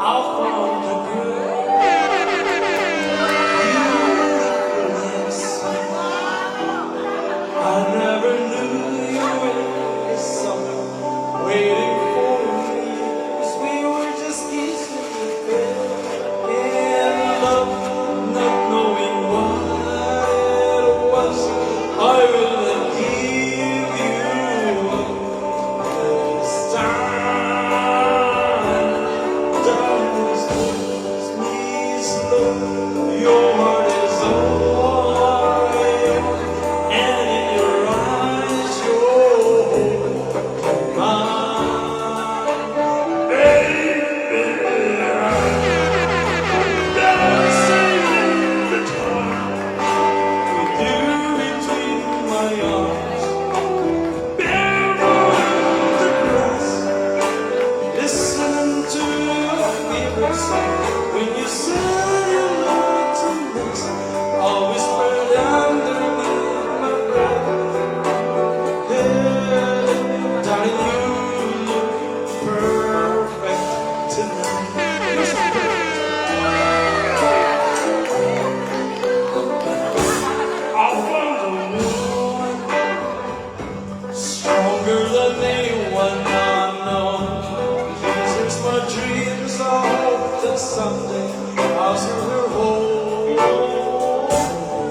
found the good. I never knew you in the summer, waiting for me, 'cause we were just kids in love, not knowing what it was. I will not give you up this time. Darkness moves me slow. Your heart is all I am, and in your eyes, you're mine, baby. Dancing in the dark with you between my arms, barefoot on the grass, listening to your favorite song. When you said you loved to miss, I whispered underneath my breath, hey, darling, you look perfect tonight. You're so perfect. I found a woman stronger than anyone I know. These are my dreams. I hope that someday I'll see her home.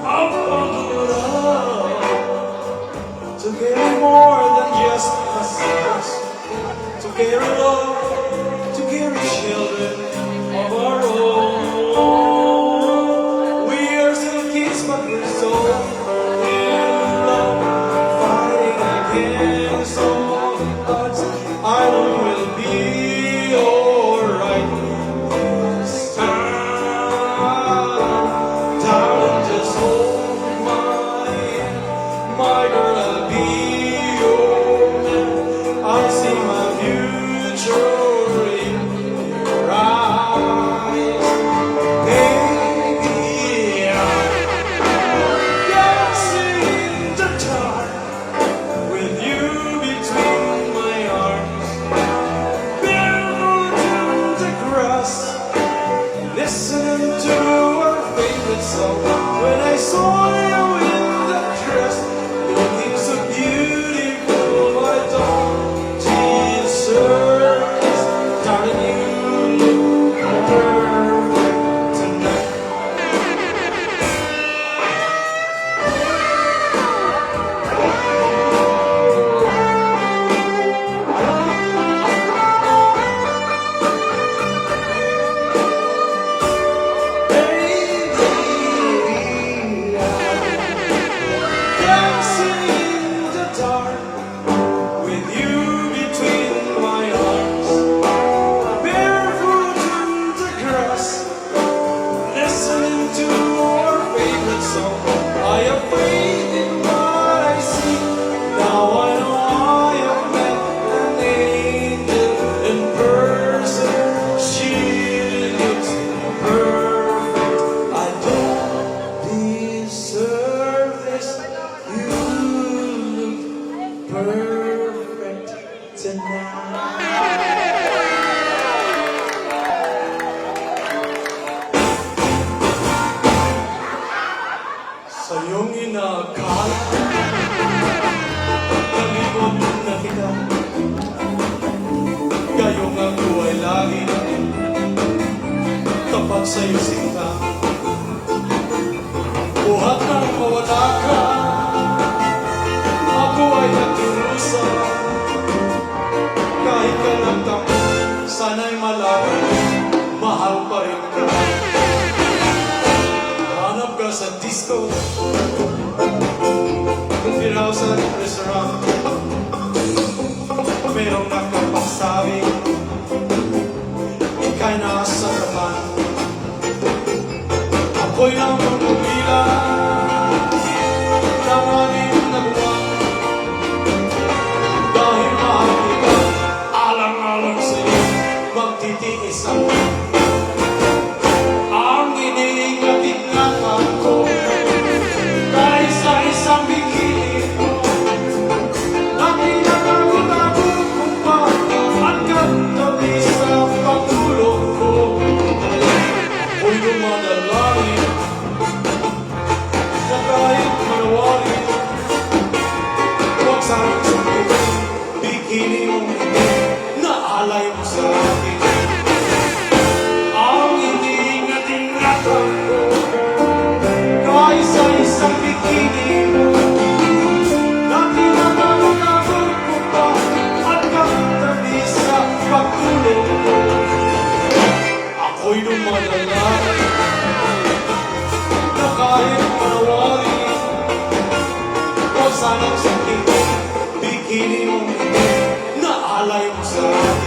I found a love to carry more than just my secrets, to carry love, to carry children of our own. We are still kids, but we're so in love, fighting against all the odds. I know we'll be alright this time. Darling, just hold my hand, my girl, I'll be your man. I see my future in your eyes, baby. Dancing in the dark with you between my arms, barefoot on the grass, listening to our favorite song. When I saw you in that dress, looking so beautiful, I don't deserve this. Darling, you look perfect tonight. Dancing in the dark with you between my arms, barefoot on the grass, listening to our favorite song. I am faith in what I see. Now I know I have met an angel in person. She looks perfect. I don't deserve this. You look perfect tonight. Sa iyong inakala, nalibot na kita, gayong ako ay lagi kapag sa'yo sinta. Buhat nang mawala ka, ako ay nagdurusa. Kahit ka nagtamo, sana'y malaman, mahal pa rin ka. Hanap ka sa disco, Firaw sa restaurant, merong nakapagsabi, ika'y nasa tapat. Ako'y nang pumila ng anim na buwan, dahil mahal kita, alang-alang sa'yo, magtitiis ako. Ang iniingat-ingatan ko, kahit sa isang bikini ko, nakinakagot ako kung paano ang katabi sa pagtulog ko. ako'y dumadala na kahit panawarin o sanang sa tingin bikini mo na alay mo sa akin.